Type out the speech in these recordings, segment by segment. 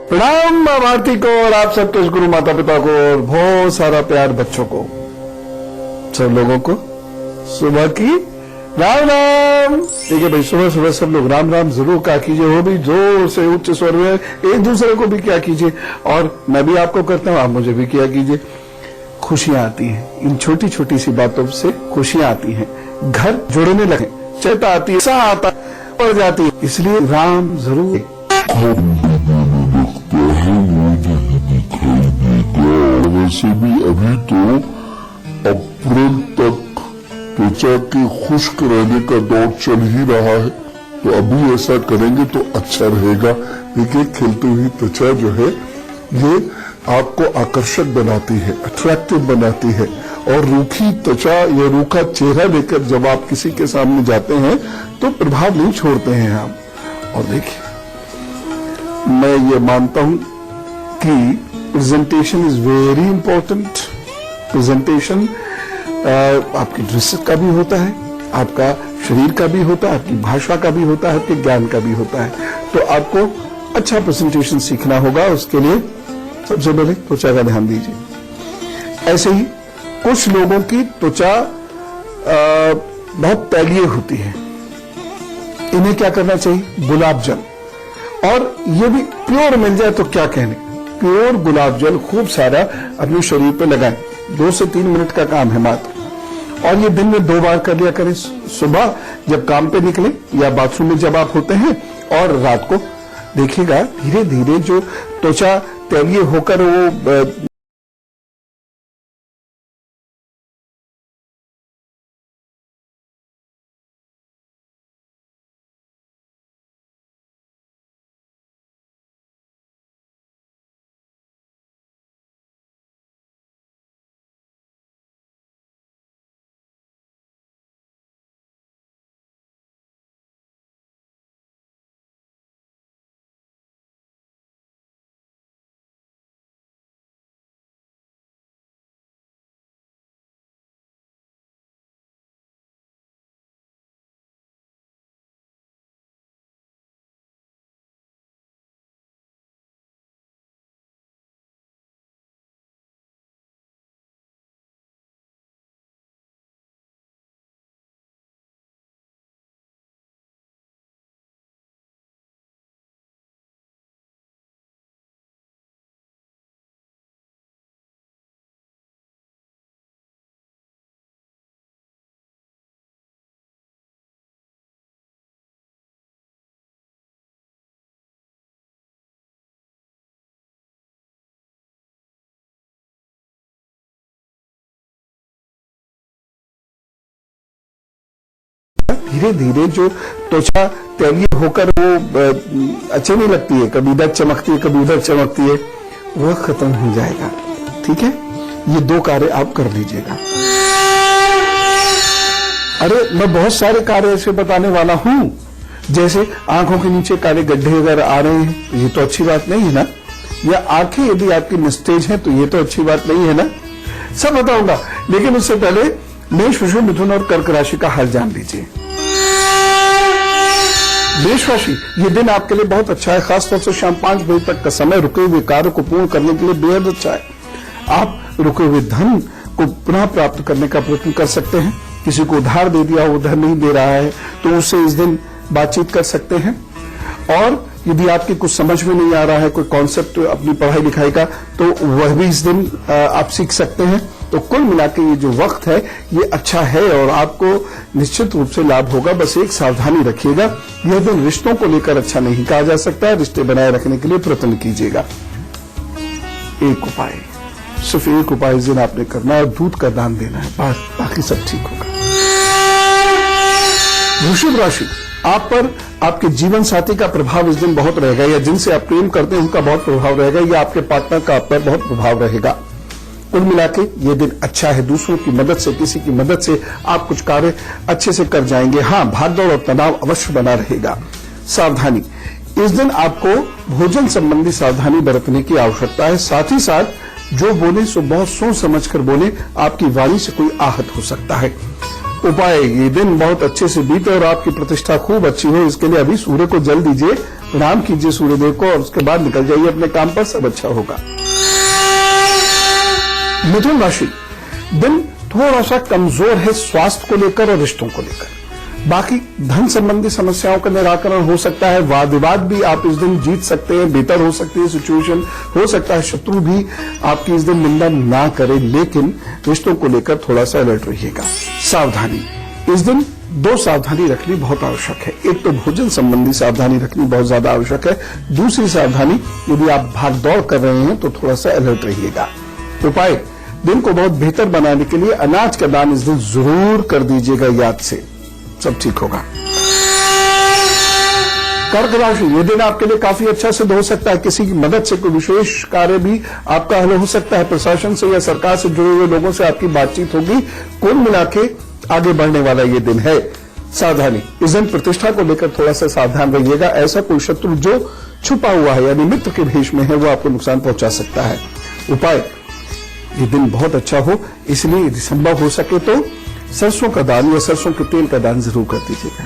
प्रणाम मां भारती को और आप सबके गुरु माता पिता को और बहुत सारा प्यार बच्चों को, सब लोगों को सुबह की राम राम। ठीक है भाई, सुबह सुबह सब लोग राम राम जरूर कहा कीजिए, वो भी जोर से उच्च स्वर में, एक दूसरे को भी क्या कीजिए और मैं भी आपको करता हूं, आप मुझे भी किया कीजिए। खुशियां आती हैं, इन छोटी छोटी सी बातों से खुशियां आती हैं, घर जुड़ने लगे, चेता आती है, सा आता पड़ जाती है, इसलिए राम जरूर। वैसे भी अभी तो अप्रैल तक त्वचा के खुश्क रहने का दौर चल ही रहा है, तो अभी ऐसा करेंगे तो अच्छा रहेगा। देखिए, खिलती हुई त्वचा जो है ये आपको आकर्षक बनाती है, अट्रैक्टिव बनाती है, और रूखी त्वचा या रूखा चेहरा लेकर जब आप किसी के सामने जाते हैं तो प्रभाव नहीं छोड़ते हैं आप। और देखिए, मैं ये मानता हूं कि presentation is very important. Presentation आपकी ड्रेस का भी होता है, आपका शरीर का भी होता है, आपकी भाषा का भी होता है, आपके ज्ञान का भी होता है। तो आपको अच्छा प्रेजेंटेशन सीखना होगा, उसके लिए सबसे पहले त्वचा का ध्यान दीजिए। ऐसे ही कुछ लोगों की त्वचा बहुत तैलीय होती है, इन्हें क्या करना चाहिए? गुलाब जल, और ये भी प्योर मिल जाए तो क्या कहने, प्योर गुलाब जल खूब सारा अपने शरीर पे लगाएं। 2 से 3 मिनट का काम है मात्र, और ये दिन में 2 बार कर लिया करें, सुबह जब काम पे निकले या बाथरूम में जब आप होते हैं, और रात को। देखिएगा धीरे धीरे जो त्वचा तैलीय होकर वो धीरे धीरे जो त्वचा तैलीय होकर वो अच्छी नहीं लगती है, कभी इधर चमकती है कभी उधर चमकती है, वह खत्म हो जाएगा। ठीक है, ये 2 कार्य आप कर लीजिएगा। अरे मैं बहुत सारे कार्य ऐसे बताने वाला हूं, जैसे आंखों के नीचे काले गड्ढे अगर आ रहे हैं, ये तो अच्छी बात नहीं है ना, या आंखें यदि आपकी निस्तेज हैं तो ये तो अच्छी बात नहीं है ना, सब बताऊंगा। लेकिन उससे पहले मेष, वृषभ, मिथुन और कर्क राशि का हाल जान लीजिए। मेष राशि, ये दिन आपके लिए बहुत अच्छा है, खासतौर से शाम 5 बजे तक का समय रुके हुए कार्य को पूर्ण करने के लिए बेहद अच्छा है। आप रुके हुए धन को पुनः प्राप्त करने का प्रयत्न कर सकते हैं। किसी को उधार दे दिया, वो धन नहीं दे रहा है, तो उससे इस दिन बातचीत कर सकते हैं। और यदि आपकी कुछ समझ में नहीं आ रहा है कोई कॉन्सेप्ट अपनी पढ़ाई लिखाई का, तो वह भी इस दिन आप सीख सकते हैं। तो कुल मिलाकर ये जो वक्त है ये अच्छा है और आपको निश्चित रूप से लाभ होगा। बस एक सावधानी रखिएगा, यह दिन रिश्तों को लेकर अच्छा नहीं कहा जा सकता है, रिश्ते बनाए रखने के लिए प्रयत्न कीजिएगा। एक उपाय, सिर्फ एक उपाय इस दिन आपने करना है, दूध का दान देना है, बाकी सब ठीक होगा। वृषभ राशि, आप पर आपके जीवन साथी का प्रभाव इस दिन बहुत रहेगा, या जिनसे आप प्रेम करते हैं उनका बहुत प्रभाव रहेगा, या आपके पार्टनर का आप पर बहुत प्रभाव रहेगा। कुल मिलाके ये दिन अच्छा है, दूसरों की मदद से, किसी की मदद से आप कुछ कार्य अच्छे से कर जाएंगे। हाँ, भागदौड़ और तनाव अवश्य बना रहेगा। सावधानी, इस दिन आपको भोजन संबंधी सावधानी बरतने की आवश्यकता है। साथ ही साथ जो बोले सो बहुत सोच समझ कर बोले, आपकी वाणी से कोई आहत हो सकता है। उपाय, ये दिन बहुत अच्छे से बीते और आपकी प्रतिष्ठा खूब अच्छी हो, इसके लिए अभी सूर्य को जल दीजिए, प्रणाम कीजिए सूर्यदेव को और उसके बाद निकल जाइए अपने काम पर, सब अच्छा होगा। मिथुन राशि, दिन थोड़ा सा कमजोर है स्वास्थ्य को लेकर और रिश्तों को लेकर। बाकी धन संबंधी समस्याओं का निराकरण हो सकता है, वाद विवाद भी आप इस दिन जीत सकते हैं, बेहतर हो सकती है सिचुएशन, हो सकता है शत्रु भी आपकी इस दिन निंदा ना करे, लेकिन रिश्तों को लेकर थोड़ा सा अलर्ट रहिएगा। सावधानी, इस दिन दो सावधानी रखनी बहुत आवश्यक है। एक तो भोजन संबंधी सावधानी रखनी बहुत ज्यादा आवश्यक है, दूसरी सावधानी यदि आप भाग दौड़ कर रहे हैं तो थोड़ा सा अलर्ट रहिएगा। उपाय, दिन को बहुत बेहतर बनाने के लिए अनाज का दान इस दिन जरूर कर दीजिएगा, याद से सब ठीक होगा। कर्क राशि, ये दिन आपके लिए काफी अच्छा सिद्ध हो सकता है, किसी की मदद से कोई विशेष कार्य भी आपका हल हो सकता है, प्रशासन से या सरकार से जुड़े हुए लोगों से आपकी बातचीत होगी, कुल मिला के आगे बढ़ने वाला ये दिन है। सावधानी, इस दिन प्रतिष्ठा को लेकर थोड़ा सा सावधान रहिएगा, ऐसा कोई शत्रु जो छुपा हुआ है यानी मित्र के भेष में है वो आपको नुकसान पहुंचा सकता है। उपाय, ये दिन बहुत अच्छा हो, इसलिए यदि संभव हो सके तो सरसों का दान या सरसों के तेल का दान जरूर कर दीजिएगा।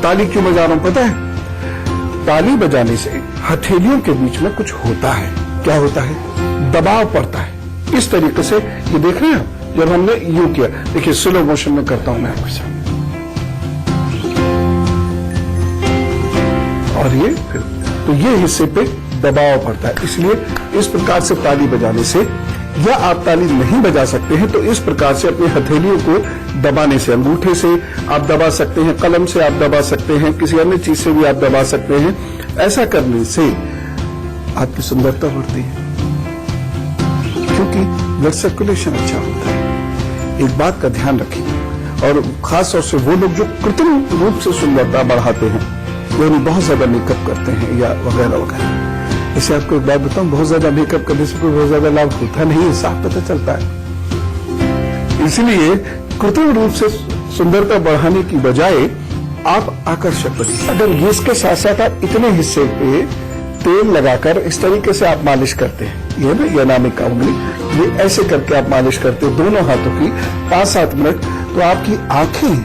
ताली क्यों बजा रहा हूं पता है? ताली बजाने से हथेलियों के बीच में कुछ होता है। क्या होता है? दबाव पड़ता है। इस तरीके से ये देख रहे हैं, जब हमने यूं किया, देखिए स्लो मोशन में करता हूं मैं आपके साथ, और ये फिर तो ये हिस्से पे दबाव पड़ता है, इसलिए इस प्रकार से ताली बजाने से, या आप ताली नहीं बजा सकते हैं तो इस प्रकार से अपनी हथेलियों को दबाने से, अंगूठे से आप दबा सकते हैं, कलम से आप दबा सकते हैं, किसी अन्य चीज से भी आप दबा सकते हैं। ऐसा करने से आपकी सुंदरता बढ़ती है, क्योंकि ब्लड सर्कुलेशन अच्छा होता है। एक बात का ध्यान रखिए, और खास तौर से वो लोग जो कृत्रिम रूप से सुंदरता बढ़ाते हैं, यानी बहुत ज्यादा मेकअप करते हैं या वगैरह वगैरह, इसे आपको एक बात बताऊं, बहुत ज्यादा मेकअप करने से कोई बहुत ज्यादा लाभ होता नहीं है, साफ पता चलता है। इसलिए कृत्रिम रूप से सुंदरता बढ़ाने की बजाय आप आकर्षक बनिए। अगर ये इसके साथ साथ आप इतने हिस्से पे तेल लगाकर इस तरीके से आप मालिश करते हैं, ये ना ये अनामिका उंगली, ये ऐसे करके आप मालिश करते हैं दोनों हाथों की 5-7 मिनट, तो आपकी आंखें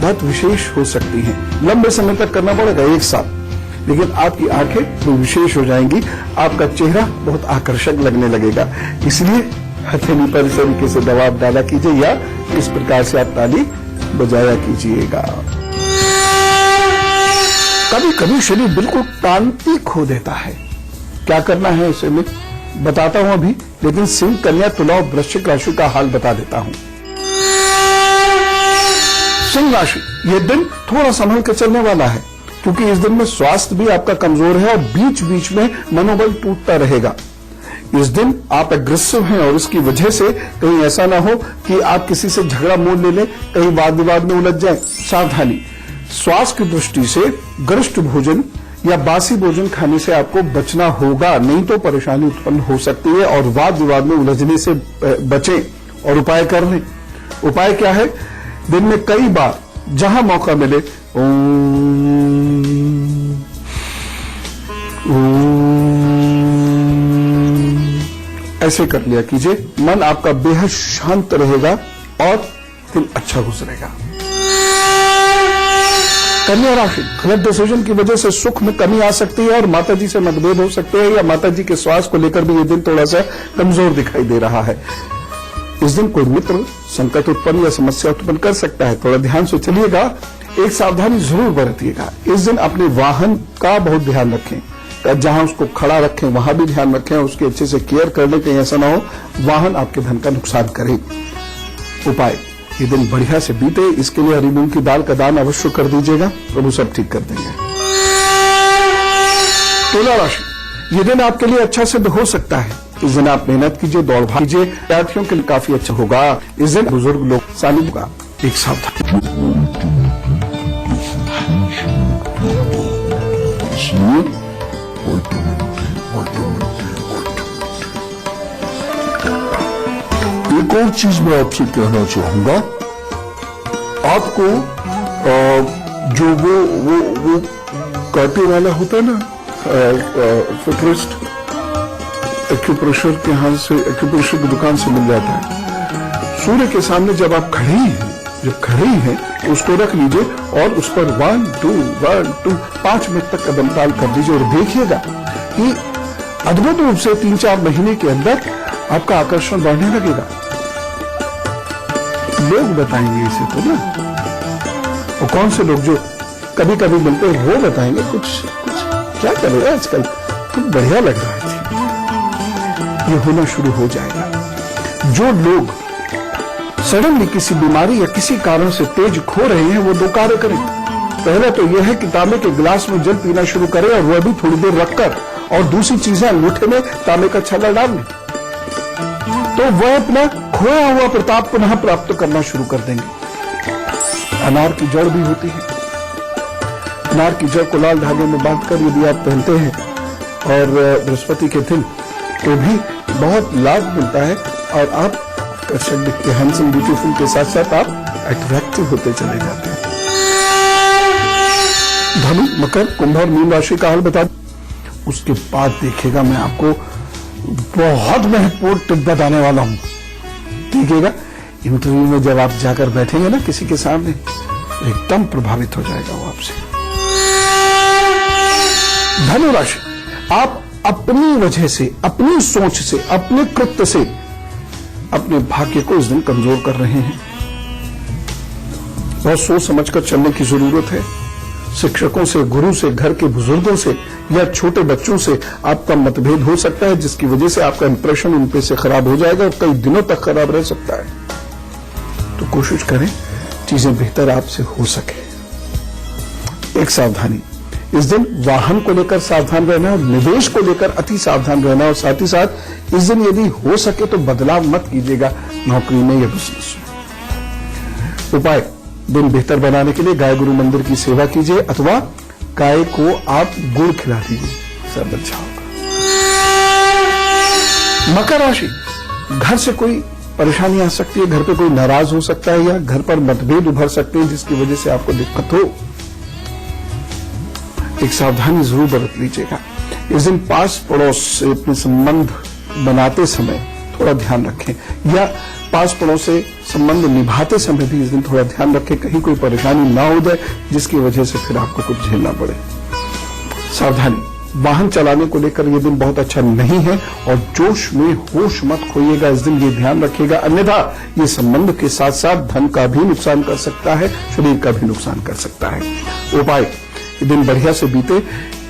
बहुत विशेष हो सकती हैं। लंबे समय तक करना पड़ेगा, एक साथ, लेकिन आपकी आंखें तो विशेष हो जाएंगी, आपका चेहरा बहुत आकर्षक लगने लगेगा। इसलिए हथेली पर इस तरीके से दबाव डाला कीजिए या इस प्रकार से आप ताली बजाया कीजिएगा। कभी कभी शरीर बिल्कुल कांति खो देता है, क्या करना है इसे मैं बताता हूं अभी, लेकिन सिंह, कन्या, तुला और वृश्चिक राशि का हाल बता देता हूं। सिंह राशि, ये दिन थोड़ा संभल के चलने वाला है, क्योंकि इस दिन में स्वास्थ्य भी आपका कमजोर है और बीच बीच में मनोबल टूटता रहेगा। इस दिन आप एग्रेसिव हैं और इसकी वजह से कहीं ऐसा ना हो कि आप किसी से झगड़ा मोड़ ले लें, कहीं वाद विवाद में उलझ जाए। सावधानी, स्वास्थ्य की दृष्टि से गरिष्ठ भोजन या बासी भोजन खाने से आपको बचना होगा, नहीं तो परेशानी उत्पन्न हो सकती है और वाद विवाद में उलझने से बचें और उपाय कर लें। उपाय क्या है? दिन में कई बार जहां मौका मिले ऐसे कर लिया कीजिए, मन आपका बेहद शांत रहेगा और दिन अच्छा गुजरेगा। कन्या राशि, गलत डिसीजन की वजह से सुख में कमी आ सकती है और माताजी से मतभेद हो सकते हैं, या माताजी के स्वास्थ्य को लेकर भी ये दिन थोड़ा सा कमजोर दिखाई दे रहा है। इस दिन कोई मित्र संकट उत्पन्न या समस्या उत्पन्न कर सकता है, थोड़ा ध्यान से चलिएगा। एक सावधानी जरूर बरतिएगा, इस दिन अपने वाहन का बहुत ध्यान रखें, जहां उसको खड़ा रखें वहां भी ध्यान रखें, उसकी अच्छे से केयर कर लें, कहीं ऐसा ना हो वाहन आपके धन का नुकसान करे। उपाय, ये दिन बढ़िया से बीते, इसके लिए हरी मूंग की दाल का दान अवश्य कर दीजिएगा, प्रभु सब ठीक कर देंगे। तुला राशि, ये दिन आपके लिए अच्छा सिद्ध हो सकता है। इस दिन आप मेहनत कीजिए, दौड़ भाग कीजिए, विद्यार्थियों के लिए काफी अच्छा होगा। इस दिन बुजुर्ग लोग शामिल होगा। एक सावधान, एक और चीज मैं आपसे कहना चाहूंगा, आपको जो वो कांटे वाला होता है ना, फुटरेस्ट, एक्यूप्रेशर के यहाँ से, एक्यूप्रेशर की दुकान से मिल जाता है। सूर्य के सामने जब आप खड़े हैं तो उसको रख लीजिए और उस पर 1 2 1 2 5 मिनट तक कदम डाल कर दीजिए और देखिएगा कि अद्भुत रूप से 3-4 महीने के अंदर आपका आकर्षण बढ़ने लगेगा। लोग बताएंगे इसे तो ना, और कौन से लोग जो कभी कभी मिलते हैं वो बताएंगे कुछ क्या कर रहे हैं आजकल, कुछ बढ़िया लग रहा है। ये होना शुरू हो जाएगा। जो लोग सडनली किसी बीमारी या किसी कारण से तेज खो रहे हैं वो 2 कार्य करें। पहला तो यह है कि तांबे के गिलास में जल पीना शुरू करें और वह भी थोड़ी देर रखकर, और दूसरी चीजें अंगूठे में तांबे का छल्ला डाल लें तो वह अपना खोया हुआ प्रताप पुनः प्राप्त करना शुरू कर देंगे। अनार की जड़ भी होती है। अनार की जड़ को लाल धागे में बांधकर यदि आप पहनते हैं और बृहस्पति के दिन तो भी बहुत लाभ मिलता है और आप आकर्षक दिखते, हैंडसम, ब्यूटीफुल के साथ साथ आप अट्रैक्टिव होते चले जाते हैं। धनु, मकर, कुंभ और मीन राशि का हाल बता, उसके बाद देखिएगा मैं आपको बहुत महत्वपूर्ण टिप बताने वाला हूं। देखिएगा इंटरव्यू में जब आप जाकर बैठेंगे ना किसी के सामने, एकदम प्रभावित हो जाएगा वो आपसे। धनु राशि, आप अपनी वजह से, अपनी सोच से, अपने कृत्य से अपने भाग्य को इस दिन कमजोर कर रहे हैं। बहुत सोच समझकर चलने की जरूरत है। शिक्षकों से, गुरु से, घर के बुजुर्गों से या छोटे बच्चों से आपका मतभेद हो सकता है, जिसकी वजह से आपका इंप्रेशन उन पे से खराब हो जाएगा और कई दिनों तक खराब रह सकता है। तो कोशिश करें चीजें बेहतर आपसे हो सके। एक सावधानी, इस दिन वाहन को लेकर सावधान रहना और निवेश को लेकर अति सावधान रहना, और साथ ही साथ इस दिन यदि हो सके तो बदलाव मत कीजिएगा नौकरी में या बिजनेस में। उपाय, दिन बेहतर बनाने के लिए गाय गुरु मंदिर की सेवा कीजिए अथवा गाय को आप गुड़ खिला दीजिए, सब अच्छा होगा। मकर राशि, घर से कोई परेशानी आ सकती है, घर पे कोई नाराज हो सकता है या घर पर मतभेद उभर सकते हैं जिसकी वजह से आपको दिक्कत हो। एक सावधानी जरूर बरत लीजिएगा। इस दिन पास पड़ोस से अपने संबंध बनाते समय थोड़ा ध्यान रखें, या पास पड़ोस से संबंध निभाते समय भी इस दिन थोड़ा ध्यान रखें, कहीं कोई परेशानी ना हो जाए जिसकी वजह से फिर आपको कुछ झेलना पड़े। सावधानी, वाहन चलाने को लेकर यह दिन बहुत अच्छा नहीं है और जोश में होश मत खोइएगा, इस दिन ये ध्यान रखिएगा, अन्यथा ये संबंध के साथ साथ धन का भी नुकसान कर सकता है, शरीर का भी नुकसान कर सकता है। उपाय, ये दिन बढ़िया से बीते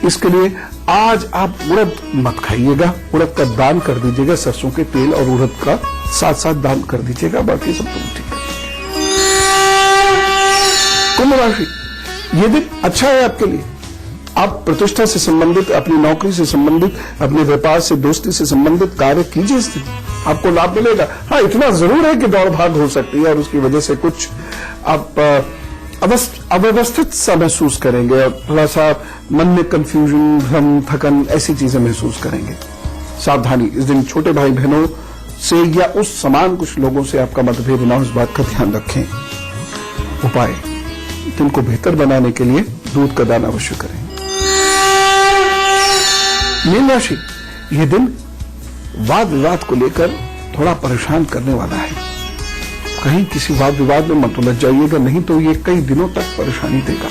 इसके लिए आज आप उड़द मत खाइएगा, उड़द का दान कर दीजिएगा, सरसों के तेल और उड़द का साथ साथ दान कर दीजिएगा, बाकी सब तो ठीक है। कुंभ राशि, ये दिन अच्छा है आपके लिए। आप प्रतिष्ठा से संबंधित, अपनी नौकरी से संबंधित, अपने व्यापार से, दोस्ती से संबंधित कार्य कीजिए, इस दिन आपको लाभ मिलेगा। हाँ, इतना जरूर है कि दौड़ भाग हो सकती है और उसकी वजह से कुछ आप अव्यवस्थित सा महसूस करेंगे और थोड़ा सा मन में कंफ्यूजन, भ्रम, थकन, ऐसी चीजें महसूस करेंगे। सावधानी, इस दिन छोटे भाई बहनों से या उस समान कुछ लोगों से आपका मतभेद न हो, इस बात का ध्यान रखें। उपाय, दिन को बेहतर बनाने के लिए दूध का दान अवश्य करें। मीन राशि, यह दिन वाद विवाद को लेकर थोड़ा परेशान करने वाला है। कहीं किसी वाद विवाद में मत उलझ जाइएगा, नहीं तो ये कई दिनों तक परेशानी देगा।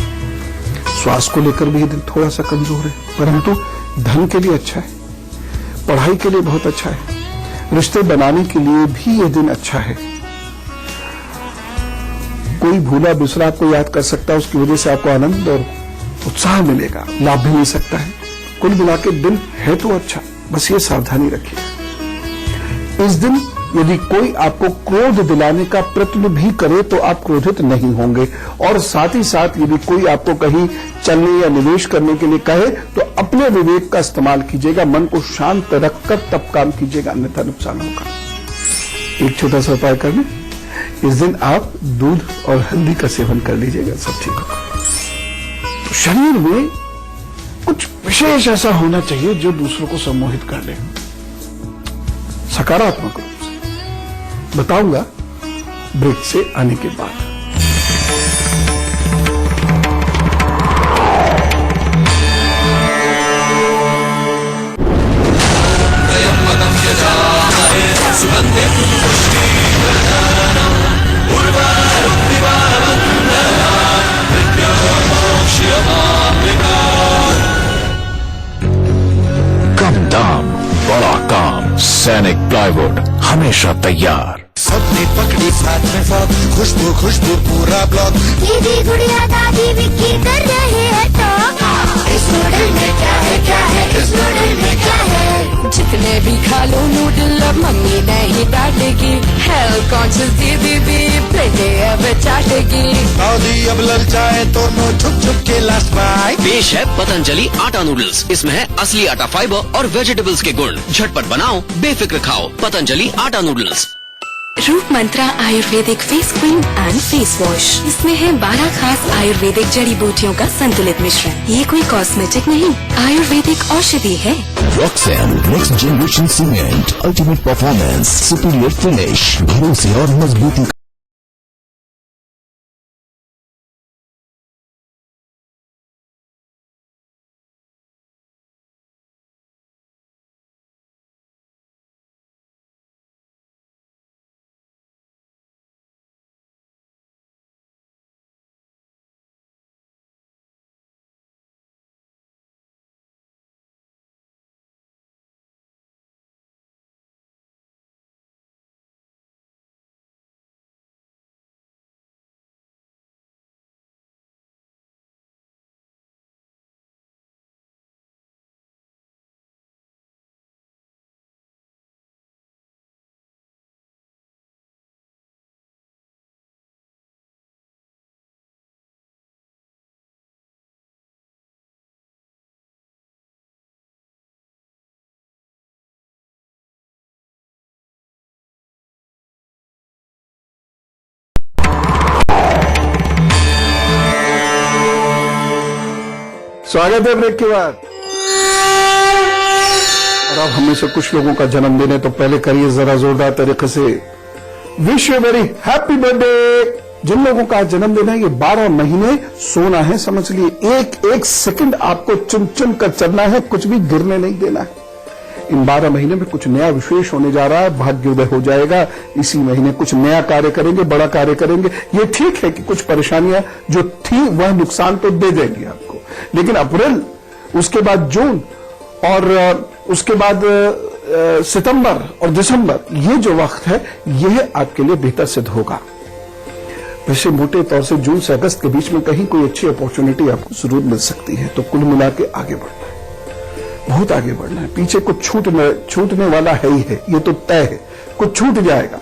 स्वास्थ्य को लेकर भी ये दिन थोड़ा सा कमजोर है, परंतु धन के लिए अच्छा है, पढ़ाई के लिए बहुत अच्छा है, रिश्ते बनाने के लिए भी ये दिन अच्छा है। कोई भूला बिसरा आपको याद कर सकता है, उसकी वजह से आपको आनंद और उत्साह मिलेगा, लाभ भी मिल सकता है। कुल मिला के दिन है तो अच्छा, बस ये सावधानी रखिए। इस दिन यदि कोई आपको क्रोध दिलाने का प्रयत्न भी करे तो आप क्रोधित नहीं होंगे, और साथ ही साथ यदि कोई आपको कहीं चलने या निवेश करने के लिए कहे तो अपने विवेक का इस्तेमाल कीजिएगा, मन को शांत रखकर तब काम कीजिएगा, अन्यथा नुकसान होगा। एक छोटा सा उपाय करने, इस दिन आप दूध और हल्दी का सेवन कर लीजिएगा, सब ठीक होगा। तो शरीर में कुछ विशेष ऐसा होना चाहिए जो दूसरों को सम्मोहित कर ले, सकारात्मक रूप से। बताऊंगा ब्रेक से आने के बाद। त्रयंबकम् प्लाईवुड, हमेशा तैयार। सबने पकड़ी साथ में फॉग, खुशबू खुशबू पूरा ब्लॉक। दीदी गुड़िया दादी विक्की कर रहे हैं टॉक। इस नूडल में क्या है, इस नूडल में क्या है? जितने भी खा लो नूडल अब मम्मी नहीं डांटेगी। हेल्थ कॉन्शियस दीदी भी प्लेटे अब चाटेगी। दादी अब ललचाए दोनों छुप छुप के लास्ट बाय। पेश है पतंजलि आटा नूडल्स। इसमें है असली आटा फाइबर और वेजिटेबल्स के गुण। झटपट बनाओ, बेफिक्र खाओ। Patanjali atta noodles. Roop Mantra Ayurvedic face cream and face wash. इसमें है 12 खास आयुर्वेदिक जड़ी बूटियों का संतुलित मिश्रण। ये कोई कॉस्मेटिक नहीं, आयुर्वेदिक औषधि है। Roxon next generation cement, ultimate performance, superior finish, भरोसे और मजबूती। स्वागत है ब्रेक के बाद। और अब हमें से कुछ लोगों का जन्मदिन है, तो पहले करिए जरा जोरदार तरीके से wish you very happy birthday. जिन लोगों का जन्मदिन है, ये 12 महीने सोना है, समझ लिए। एक एक सेकंड आपको चुन चुन कर चलना है, कुछ भी गिरने नहीं देना है। इन 12 महीने में कुछ नया विशेष होने जा रहा है, भाग्योदय हो जाएगा। इसी महीने कुछ नया कार्य करेंगे, बड़ा कार्य करेंगे। ये ठीक है कि कुछ परेशानियां जो थी वह नुकसान तो दे देंगी आपको, लेकिन अप्रैल, उसके बाद जून और उसके बाद सितंबर और दिसंबर, ये जो वक्त है यह आपके लिए बेहतर सिद्ध होगा। वैसे मोटे तौर से जून से अगस्त के बीच में कहीं कोई अच्छी अपॉर्चुनिटी आपको जरूर मिल सकती है। तो कुल मिला के आगे बढ़ना है, बहुत आगे बढ़ना है। पीछे कुछ छूटने वाला है ही है, ये तो तय है। कुछ छूट जाएगा,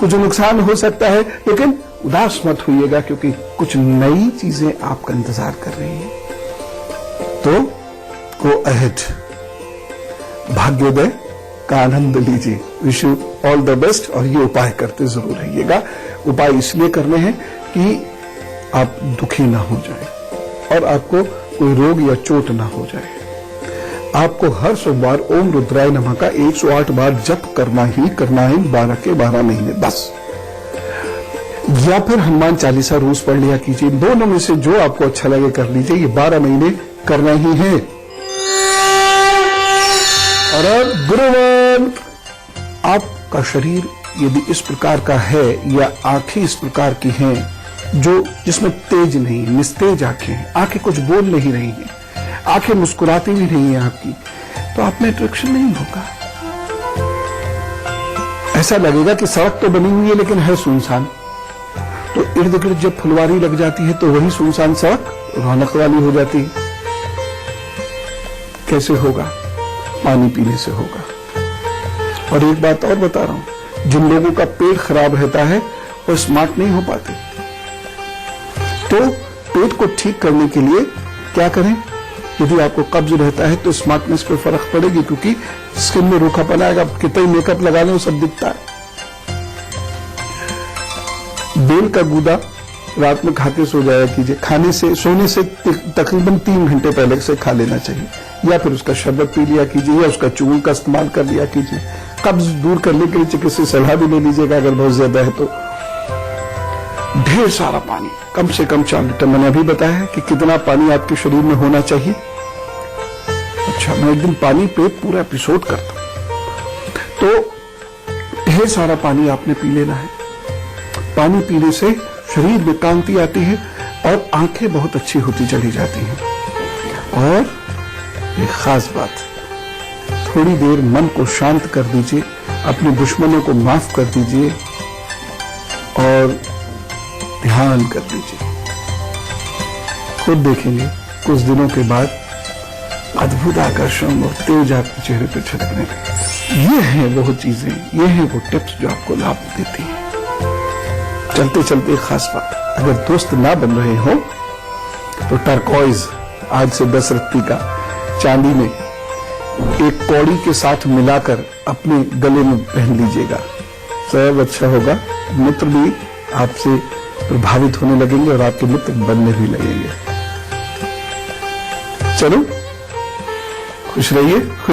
कुछ नुकसान हो सकता है, लेकिन उदास मत होइएगा, क्योंकि कुछ नई चीजें आपका इंतजार कर रही हैं। तो गो अहेड, भाग्योदय का आनंद लीजिए। Wish you all the best. और ये उपाय करते जरूर रहिएगा। उपाय इसलिए करने हैं कि आप दुखी ना हो जाए और आपको कोई रोग या चोट ना हो जाए। आपको हर सोमवार ओम रुद्राय नमः का 108 बार जप करना ही करना है, 12 के 12 महीने बस। या फिर हनुमान चालीसा रोज पढ़ लिया कीजिए। दोनों में से जो आपको अच्छा लगे कर लीजिए। ये 12 महीने करना ही है। और अब गुरुवार, आपका शरीर यदि इस प्रकार का है या आंखें इस प्रकार की हैं जो जिसमें तेज नहीं, निस्तेज आंखें हैं, आंखें कुछ बोल नहीं रही हैं, आंखें मुस्कुराती भी नहीं है आपकी, तो आप में अट्रैक्शन नहीं होगा। ऐसा लगेगा कि सड़क तो बनी हुई है लेकिन है सुनसान। तो इर्द गिर्द जब फुलवारी लग जाती है तो वही सुनसान सड़क रौनक वाली हो जाती है। कैसे होगा? पानी पीने से होगा। और एक बात और बता रहा हूं, जिन लोगों का पेट खराब रहता है वो स्मार्ट नहीं हो पाते। तो पेट को ठीक करने के लिए क्या करें? यदि आपको कब्ज रहता है तो स्मार्टनेस पे फर्क पड़ेगी, क्योंकि स्किन में रूखापन आएगा। कितना मेकअप लगा लें वो सब दिखता है। बेल का गूदा रात में खा के सो जाया कीजिए। खाने से सोने से तकरीबन 3 घंटे पहले से खा लेना चाहिए, या फिर उसका शरबत पी लिया कीजिए, या उसका चूर्ण का इस्तेमाल कर लिया कीजिए। कब्ज दूर करने के लिए चिकित्सक सलाह भी ले लीजिएगा अगर बहुत ज्यादा है तो। ढेर सारा पानी, कम से कम 4 लीटर। मैंने अभी बताया है कि कितना पानी आपके शरीर में होना चाहिए। अच्छा, मैं एक दिन पानी पे पूरा एपिसोड करता हूं। तो ढेर सारा पानी आपने पी लेना है। पानी पीने से शरीर में कांति आती है और आंखें बहुत अच्छी होती चली जाती हैं। और एक खास बात, थोड़ी देर मन को शांत कर दीजिए अपने दुश्मनों को माफ कर दीजिए और ध्यान कर लीजिए। खुद देखेंगे कुछ दिनों के बाद अद्भुत आकर्षण और तेज आपके चेहरे पर छलकने लगे। ये हैं वो चीजें, ये हैं वो टिप्स जो आपको लाभ देती हैं। चलते चलते एक खास बात, अगर दोस्त ना बन रहे हो तो टर्कॉइज आज से 10 रत्ती का चांदी में एक कौड़ी के साथ मिलाकर अपने गले में पहन लीजिएगा, सब अच्छा होगा। मित्र भी आपसे प्रभावित होने लगेंगे और आपके मित्र बनने भी लगेंगे। चलो खुश रहिए।